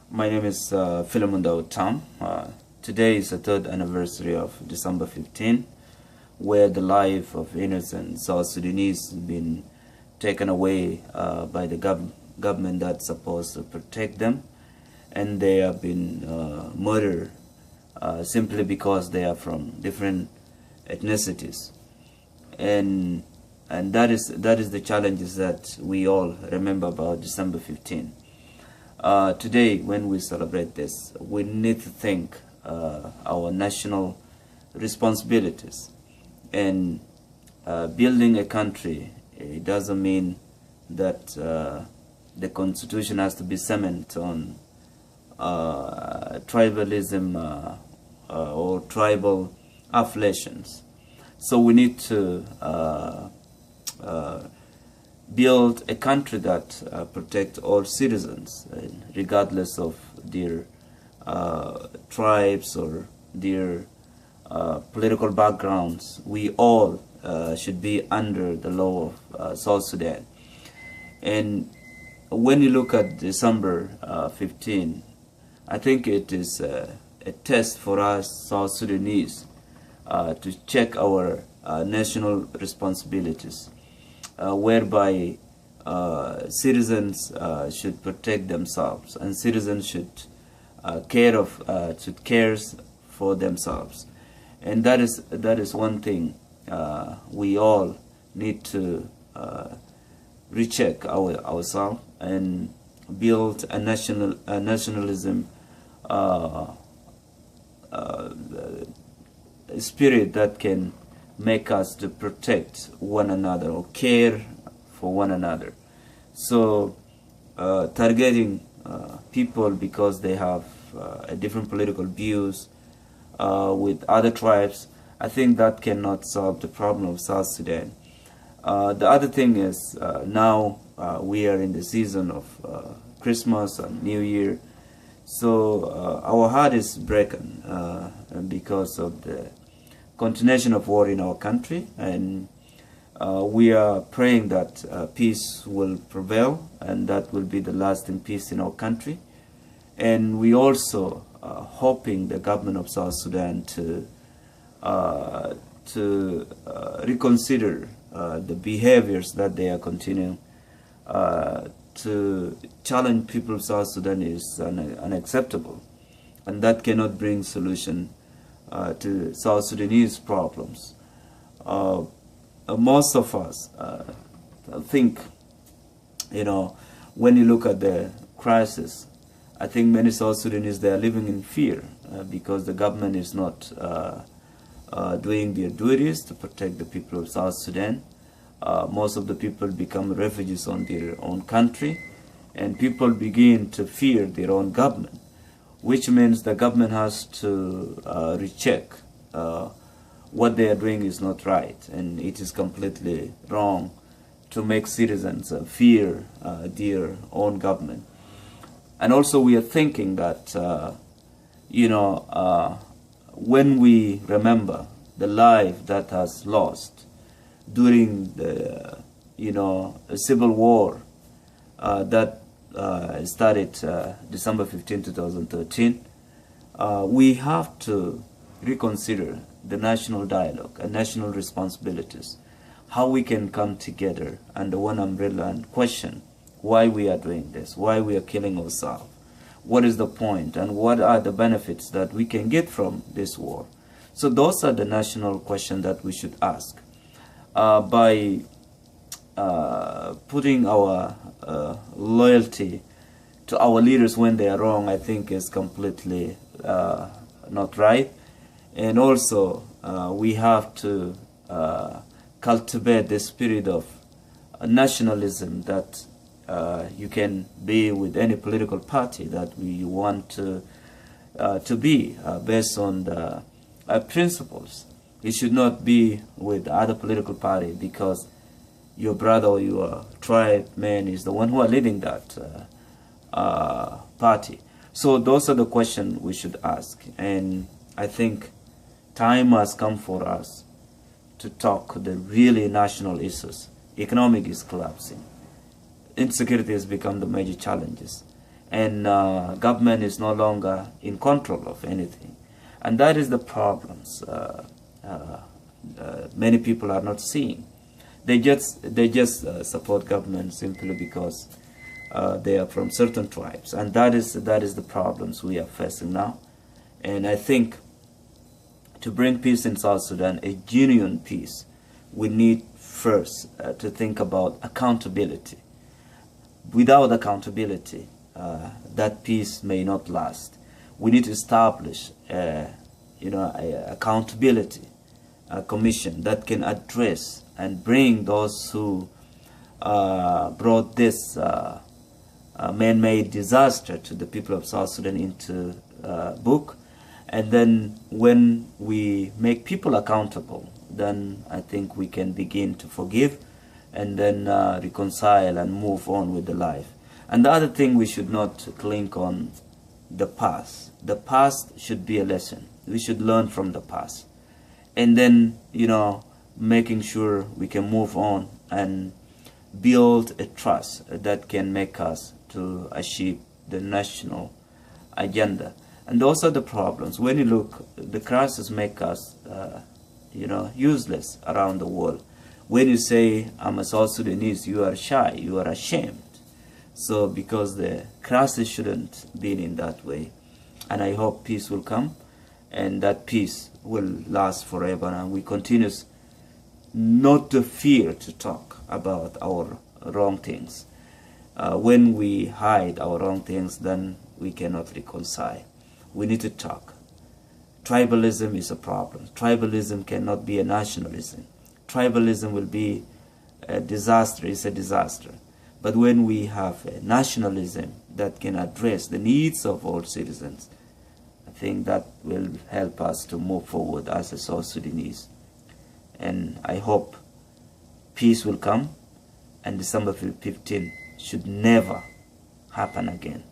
My name is Philemon Daud Tam. Today is the third anniversary of December 15, where the life of innocent South Sudanese has been taken away by the government that's supposed to protect them, and they have been murdered simply because they are from different ethnicities, and that is the challenges that we all remember about December 15. Today, when we celebrate this, we need to think our national responsibilities. And building a country, it doesn't mean that the constitution has to be cemented on tribalism or tribal affiliations. So we need to build a country that protects all citizens, regardless of their tribes or their political backgrounds. We all should be under the law of South Sudan. And when you look at December 15, I think it is a test for us South Sudanese to check our national responsibilities. Whereby citizens should protect themselves, and citizens should care for themselves, and that is one thing we all need to recheck ourselves and build a nationalism spirit that can make us to protect one another or care for one another. So targeting people because they have different political views with other tribes, I think that cannot solve the problem of South Sudan. The other thing is now we are in the season of Christmas and New Year, so our heart is broken because of the continuation of war in our country, and we are praying that peace will prevail, and that will be the lasting peace in our country. And we also hoping the government of South Sudan to reconsider the behaviors that they are continuing to challenge people of South Sudan is unacceptable, and that cannot bring solution to South Sudanese problems. Most of us think, when you look at the crisis, I think many South Sudanese, they are living in fear because the government is not doing their duties to protect the people of South Sudan. Most of the people become refugees on their own country, and people begin to fear their own government, which means the government has to recheck what they are doing is not right, and it is completely wrong to make citizens fear their own government. And also we are thinking that, when we remember the life that has lost during the, civil war that started December 15, 2013, we have to reconsider the national dialogue and national responsibilities, how we can come together under one umbrella and question why we are doing this, why we are killing ourselves, what is the point, and what are the benefits that we can get from this war. So those are the national questions that we should ask. By putting our loyalty to our leaders when they are wrong, I think is completely not right. And also we have to cultivate the spirit of nationalism, that you can be with any political party that we want to be based on the principles. It should not be with other political party because your brother or your tribe man is the one who are leading that party. So those are the questions we should ask, and I think time has come for us to talk the really national issues. Economic is collapsing. Insecurity has become the major challenges. and government is no longer in control of anything. And that is the problems many people are not seeing. They just support government simply because they are from certain tribes, and that is the problems we are facing now. And I think to bring peace in South Sudan, a genuine peace, we need first to think about accountability. Without accountability, that peace may not last. We need to establish, a accountability commission that can address and bring those who brought this man-made disaster to the people of South Sudan into book. And then when we make people accountable, then I think we can begin to forgive and then reconcile and move on with the life. And the other thing, we should not cling on the past. The past should be a lesson. We should learn from the past. And then, making sure we can move on and build a trust that can make us to achieve the national agenda. And those are the problems. When you look, the crisis make us, useless around the world. When you say, I'm a South Sudanese, you are shy, you are ashamed. So because the crisis shouldn't be in that way. And I hope peace will come, and that peace will last forever, and we continue not to fear to talk about our wrong things. When we hide our wrong things, then we cannot reconcile. We need to talk. Tribalism is a problem. Tribalism cannot be a nationalism. Tribalism will be a disaster. It's a disaster. But when we have a nationalism that can address the needs of all citizens, I think that will help us to move forward as a South Sudanese. And I hope peace will come, and December 15 should never happen again.